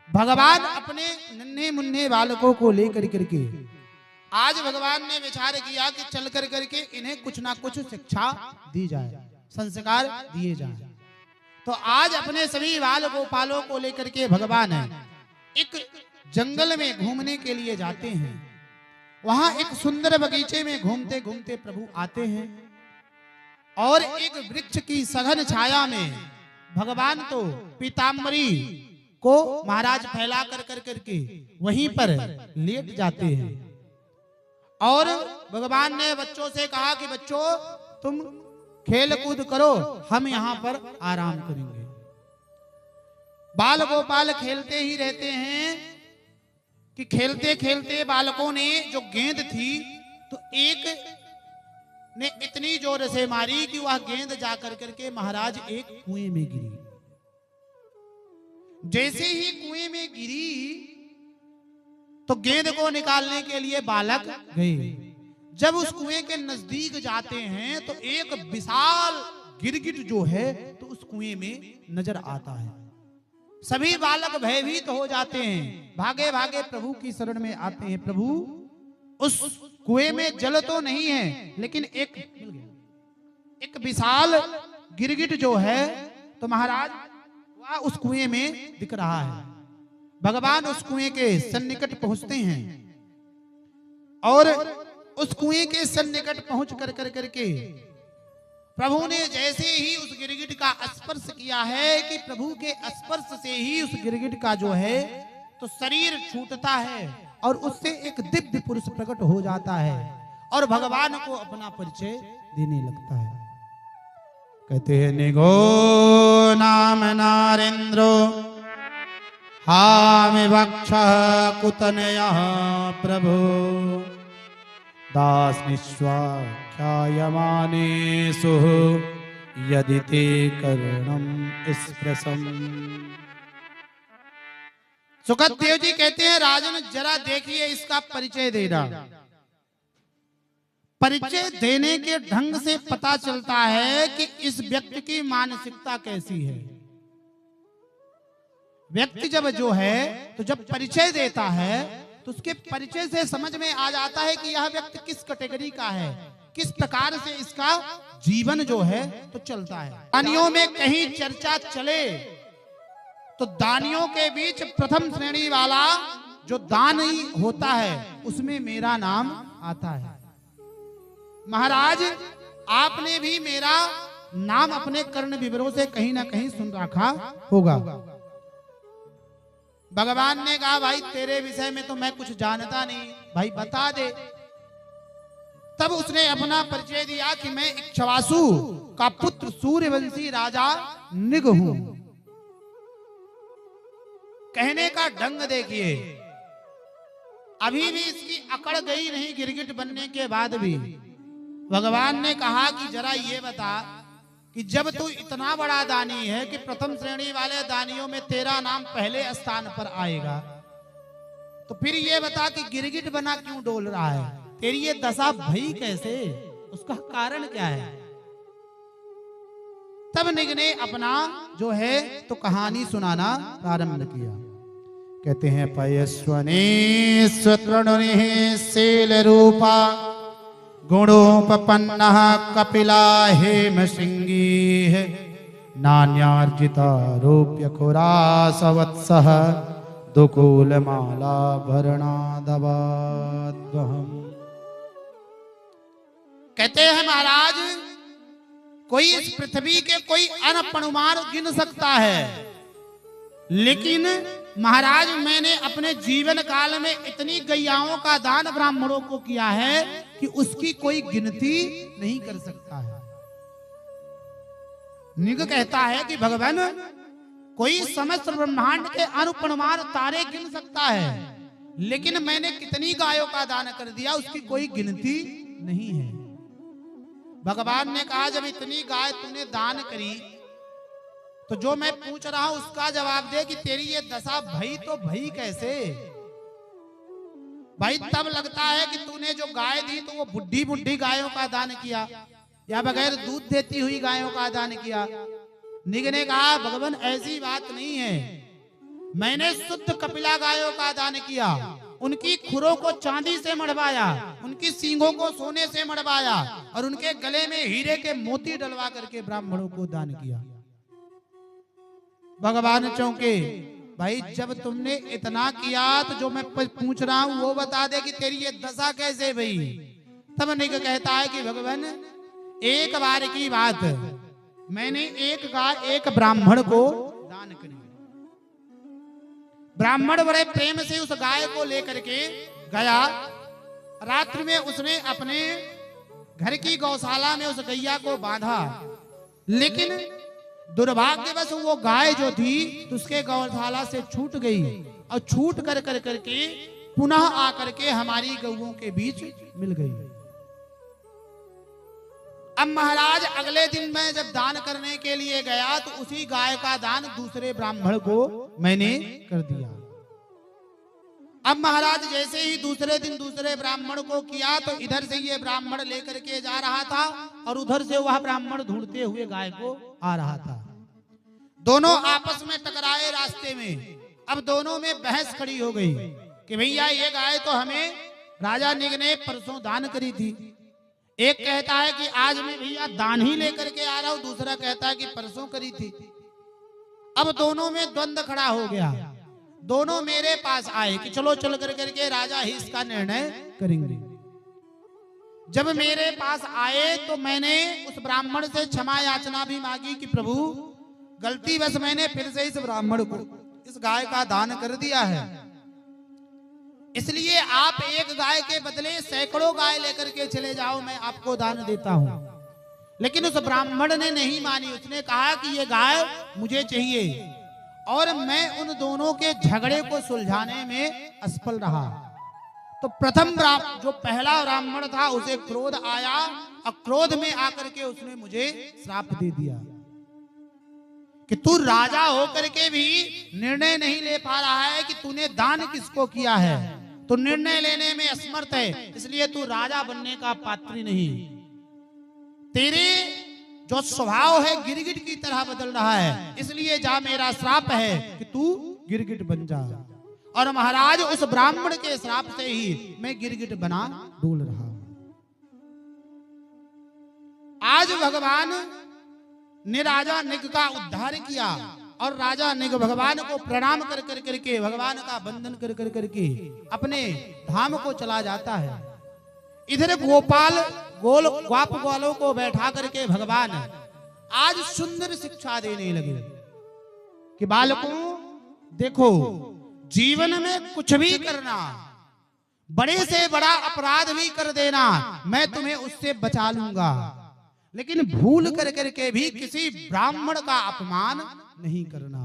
भगवान अपने नन्हे मुन्ने बालकों को लेकर करके आज भगवान ने विचार किया कि चल कर करके इन्हें कुछ ना कुछ शिक्षा दी जाए, संस्कार दिए जाए। तो आज अपने सभी बाल गोपालों को लेकर के भगवान एक जंगल में घूमने के लिए जाते हैं। वहां एक सुंदर बगीचे में घूमते घूमते प्रभु आते हैं और एक वृक्ष की सघन छाया में भगवान तो पीताम्बरी को महाराज फैला कर करके वहीं पर लेट जाते हैं। और भगवान ने बच्चों से कहा कि बच्चों तुम खेल कूद करो, हम यहां पर आराम करेंगे। बाल गोपाल खेलते ही रहते हैं कि खेलते खेलते बालकों ने जो गेंद थी तो एक ने इतनी जोर से मारी कि वह गेंद जाकर करके महाराज एक कुएं में गिरी। जैसे ही कुएं में गिरी तो गेंद को निकालने के लिए बालक गए। जब उस कुएं के नजदीक जाते हैं तो एक विशाल गिरगिट जो है तो उस कुएं में नजर आता है। सभी बालक भयभीत हो जाते हैं, भागे भागे प्रभु की शरण में आते हैं। प्रभु उस कुएं में जल तो नहीं है लेकिन एक विशाल गिरगिट जो है तो महाराज वह उस कुएं में दिख रहा है। भगवान उस कुएं के सन्निकट पहुंचते हैं और उस कुएं के सन्निकट पहुंच कर करके प्रभु ने जैसे ही उस गिरगिट का स्पर्श किया है कि प्रभु के स्पर्श से ही उस गिरगिट का जो है तो शरीर छूटता है और उससे एक दिव्य पुरुष प्रकट हो जाता है और भगवान को अपना परिचय देने लगता है। कहते हैं निगो नाम नारेंद्रो हामि वक्ष कुतनयः प्रभु दास निस्वाख्यायमानेषु यदि ते कर्णम स्पृशम्। सुखदेव जी कहते हैं राजन जरा देखिए इसका परिचय देना। परिचय देने के ढंग से पता चलता है कि इस व्यक्ति की मानसिकता कैसी है। व्यक्ति जब जो है तो जब परिचय देता है तो उसके परिचय से समझ में आ जाता है कि यह व्यक्ति किस कैटेगरी का है, किस प्रकार से इसका जीवन जो है तो चलता है। दानियों में कहीं चर्चा चले तो दानियों के बीच प्रथम श्रेणी वाला जो दानी होता है उसमें मेरा नाम आता है। महाराज आपने भी मेरा नाम अपने कर्ण विवरों से कहीं ना कहीं सुन रखा होगा। भगवान ने कहा भाई तेरे विषय में तो मैं कुछ जानता नहीं, भाई बता दे। तब उसने अपना परिचय दिया कि मैं इक्ष्वाकु का पुत्र सूर्यवंशी राजा निग हूं। कहने का ढंग देखिए, अभी भी इसकी अकड़ गई नहीं गिरगिट बनने के बाद भी। भगवान ने कहा कि जरा ये बता कि जब तू इतना बड़ा दानी है कि प्रथम श्रेणी वाले दानियों में तेरा नाम पहले स्थान पर आएगा, तो फिर ये बता कि गिरगिट बना क्यों डोल रहा है, तेरी ये दशा भई कैसे, उसका कारण क्या है। तब निग ने अपना जो है तो कहानी सुनाना प्रारंभ किया। कहते हैं पयस्वने स्वतृणुनि शील रूपा गुणोपपन्नः कपिला हेम सिंगी नान्यार्जिता रूप्य खुरासवत्सः दुकूलमाला भरणादवाद्वहम्। कहते हैं महाराज कोई इस पृथ्वी के कोई अनपणुमार गिन सकता है, लेकिन महाराज मैंने अपने जीवन काल में इतनी गैयाओं का दान ब्राह्मणों को किया है कि उसकी कोई गिनती नहीं कर सकता है। निग कहता है कि भगवान कोई समस्त ब्रह्मांड के अनुपणुमार तारे गिन सकता है, लेकिन मैंने कितनी गायों का दान कर दिया उसकी कोई गिनती नहीं है। भगवान ने कहा जब इतनी गाय तूने दान करी तो जो मैं पूछ रहा हूं उसका जवाब दे कि तेरी ये दशा भई तो भई कैसे। भाई तब लगता है कि तूने जो गाय दी तो वो बुढ़ी बुढ़ी गायों का दान किया या बगैर दूध देती हुई गायों का दान किया। निग ने कहा भगवान ऐसी बात नहीं है, मैंने शुद्ध कपिला गायों का दान किया, उनकी खुरों को चांदी से मढ़वाया, उनकी सींगों को सोने से मढ़वाया और उनके गले में हीरे के मोती डलवा करके ब्राह्मणों को दान किया। भगवान चौंके, भाई जब तुमने इतना किया तो जो मैं पूछ रहा हूं वो बता दे कि तेरी ये दशा कैसे भई। तब निक कहता है कि भगवान एक बार की बात, मैंने एक गाय एक ब्राह्मण को दान करी। ब्राह्मण बड़े प्रेम से उस गाय को लेकर के गया। रात्रि में उसने अपने घर की गौशाला में उस गैया को बांधा, लेकिन दुर्भाग्यवश वो गाय जो थी उसके गौशाला से छूट गई और छूट कर कर करके पुनः आकर के हमारी गौओं के बीच मिल गई। अब महाराज अगले दिन मैं जब दान करने के लिए गया तो उसी गाय का दान दूसरे ब्राह्मण को मैंने कर दिया। अब महाराज जैसे ही दूसरे दिन दूसरे ब्राह्मण को किया तो इधर से ये ब्राह्मण लेकर के जा रहा था और उधर से वह ब्राह्मण ढूंढते हुए गाय को आ रहा था। दोनों आपस में टकराए रास्ते में। अब दोनों में बहस खड़ी हो गई कि भैया ये गाय तो हमें राजा निग ने परसों दान करी थी। एक कहता है कि आज मैं भैया दान ही लेकर के आ रहा हूं, दूसरा कहता है कि परसों करी थी। अब दोनों में द्वंद्व खड़ा हो गया। दोनों मेरे पास आए कि चलो चल कर करके राजा ही इसका निर्णय करेंगे। जब मेरे पास आए तो मैंने उस ब्राह्मण से क्षमा याचना भी मांगी कि प्रभु गलती बस मैंने फिर से इस ब्राह्मण को इस गाय का दान कर दिया है, इसलिए आप एक गाय के बदले सैकड़ों गाय लेकर के चले जाओ, मैं आपको दान देता हूं। लेकिन उस ब्राह्मण ने नहीं मानी। उसने कहा कि ये गाय मुझे चाहिए और मैं उन दोनों के झगड़े को सुलझाने में असफल रहा। तो प्रथम जो पहला ब्राह्मण था उसे क्रोध आया और क्रोध में आकर के उसने मुझे श्राप दे दिया कि तू राजा होकर के भी निर्णय नहीं ले पा रहा है कि तूने दान किसको किया है, तो निर्णय लेने में असमर्थ है, इसलिए तू राजा बनने का पात्र नहीं। तेरे जो स्वभाव है गिरगिट की तरह बदल रहा है, इसलिए जा मेरा श्राप है कि तू गिरगिट बन जा। और महाराज उस ब्राह्मण के श्राप से ही मैं गिरगिट बना डोल रहा हूं। आज भगवान ने राजा निग का उद्धार किया और राजा निग भगवान को प्रणाम कर कर करके भगवान का वंदन कर कर करके अपने धाम को चला जाता है। इधर गोपाल ग्वाप ग्वालों को बैठा करके भगवान आज सुंदर शिक्षा देने लगे कि बालकों देखो, जीवन में कुछ भी करना, बड़े से बड़ा अपराध भी कर देना, मैं तुम्हें उससे बचा लूंगा, लेकिन भूल कर करके भी किसी ब्राह्मण का अपमान नहीं करना,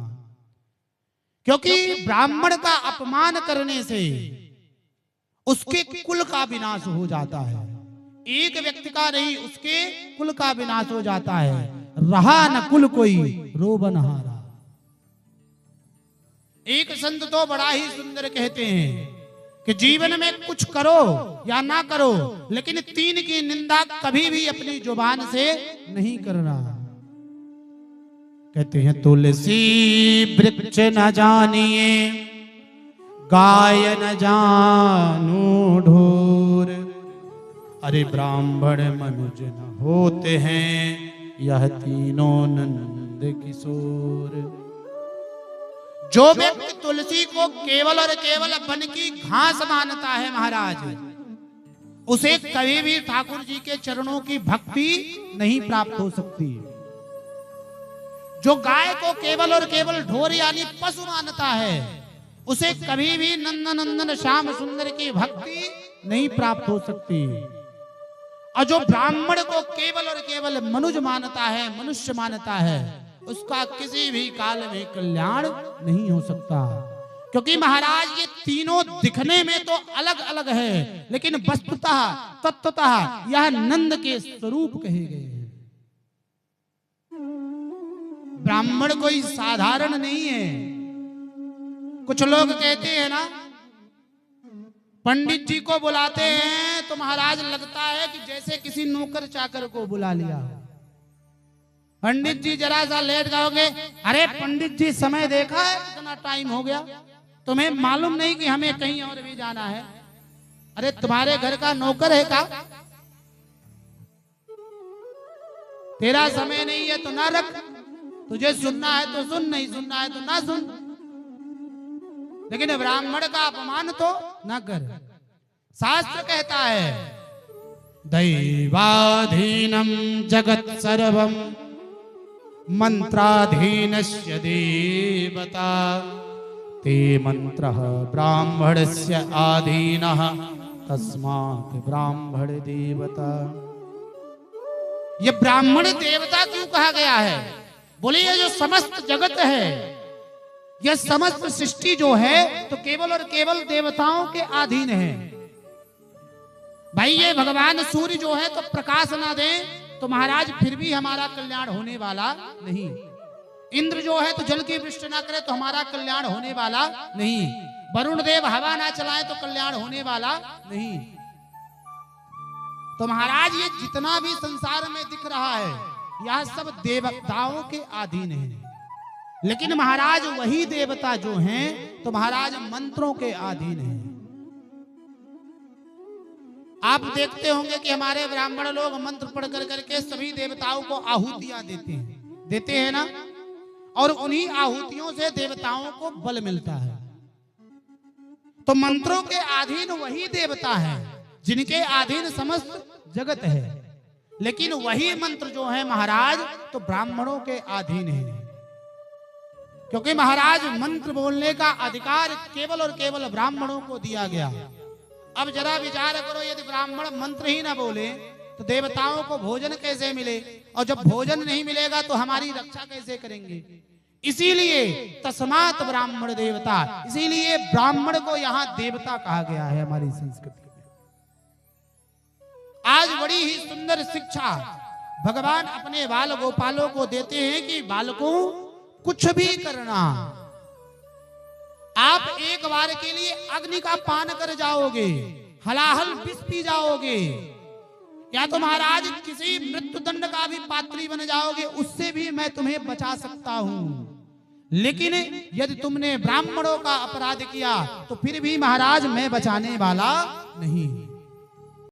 क्योंकि ब्राह्मण का अपमान करने से उसके कुल का विनाश हो जाता है। एक व्यक्ति का नहीं, उसके कुल का विनाश हो जाता है। रहा न कुल कोई रोबन हारा। एक संत तो बड़ा ही सुंदर कहते हैं कि जीवन में कुछ करो या ना करो, लेकिन तीन की निंदा कभी भी अपनी जुबान से नहीं करना। कहते हैं तुलसी वृक्ष न जानिए, गाय न जानू ढोर, अरे ब्राह्मण मनुज न होते हैं, यह तीनों नंद किशोर। जो व्यक्ति तुलसी को केवल और केवल वन की घास मानता है महाराज, उसे कभी भी ठाकुर जी के चरणों की भक्ति नहीं प्राप्त हो सकती। जो गाय को केवल और केवल ढोर यानी पशु मानता है, उसे कभी भी नंदन नंदन श्याम सुंदर की भक्ति नहीं प्राप्त हो सकती। और जो ब्राह्मण को केवल और केवल मनुज मानता है, मनुष्य मानता है, उसका किसी भी काल में कल्याण नहीं हो सकता। क्योंकि महाराज ये तीनों दिखने में तो अलग अलग है, लेकिन वस्तुतः तत्वतः यह नंद के स्वरूप कहे गए हैं। ब्राह्मण कोई साधारण नहीं है। कुछ लोग कहते हैं ना, पंडित जी को बुलाते हैं तो महाराज लगता है कि जैसे किसी नौकर चाकर को बुला लिया। पंडित जी जरा सा लेट जाओगे। अरे पंडित जी समय देखा है कितना टाइम हो गया, तुम्हें मालूम नहीं कि हमें कहीं और भी जाना है? अरे तुम्हारे घर का नौकर है का? तेरा समय नहीं है तो ना रख, तुझे सुनना है तो सुन, नहीं सुनना है तो ना सुन, लेकिन ब्राह्मण का अपमान तो ना कर। शास्त्र कहता है दैवाधीनम जगत सर्वम मंत्राधीनस्य देवता ते मंत्रः ब्राह्मणस्य आधीनः तस्मात् ब्राह्मण देवता। ये ब्राह्मण देवता क्यों कहा गया है? बोले ये जो समस्त जगत है, यह समस्त सृष्टि जो है तो केवल और केवल देवताओं के अधीन है। भाई ये भगवान सूर्य जो है तो प्रकाश ना दे तो महाराज फिर भी हमारा कल्याण होने वाला नहीं। इंद्र जो है तो जल की वृष्टि ना करे तो हमारा कल्याण होने वाला नहीं। वरुण देव हवा ना चलाए तो कल्याण होने वाला नहीं। तो महाराज ये जितना भी संसार में दिख रहा है यह सब देवताओं के अधीन है, लेकिन महाराज वही देवता जो हैं तो महाराज मंत्रों के अधीन हैं। आप देखते होंगे कि हमारे ब्राह्मण लोग मंत्र पढ़ कर करके सभी देवताओं को आहुतियां देते हैं ना, और उन्हीं आहुतियों से देवताओं को बल मिलता है। तो मंत्रों के अधीन वही देवता है जिनके अधीन समस्त जगत है, लेकिन वही मंत्र जो है महाराज तो ब्राह्मणों के अधीन है, क्योंकि महाराज मंत्र बोलने का अधिकार केवल और केवल ब्राह्मणों को दिया गया। अब जरा विचार करो, यदि ब्राह्मण मंत्र ही ना बोले तो देवताओं को भोजन कैसे मिले, और जब भोजन नहीं मिलेगा तो हमारी रक्षा कैसे करेंगे? इसीलिए तस्मात् ब्राह्मण देवता, इसीलिए ब्राह्मण को यहाँ देवता कहा गया है हमारी संस्कृति में। आज बड़ी ही सुंदर शिक्षा भगवान अपने बाल गोपालों को देते हैं कि बालकों कुछ भी करना, आप एक बार के लिए अग्नि का पान कर जाओगे, हलाहल विष पी जाओगे, या तो महाराज किसी मृत्यु दंड का भी पात्री बन जाओगे, उससे भी मैं तुम्हें बचा सकता हूं। लेकिन यदि तुमने ब्राह्मणों का अपराध किया तो फिर भी महाराज मैं बचाने वाला नहीं।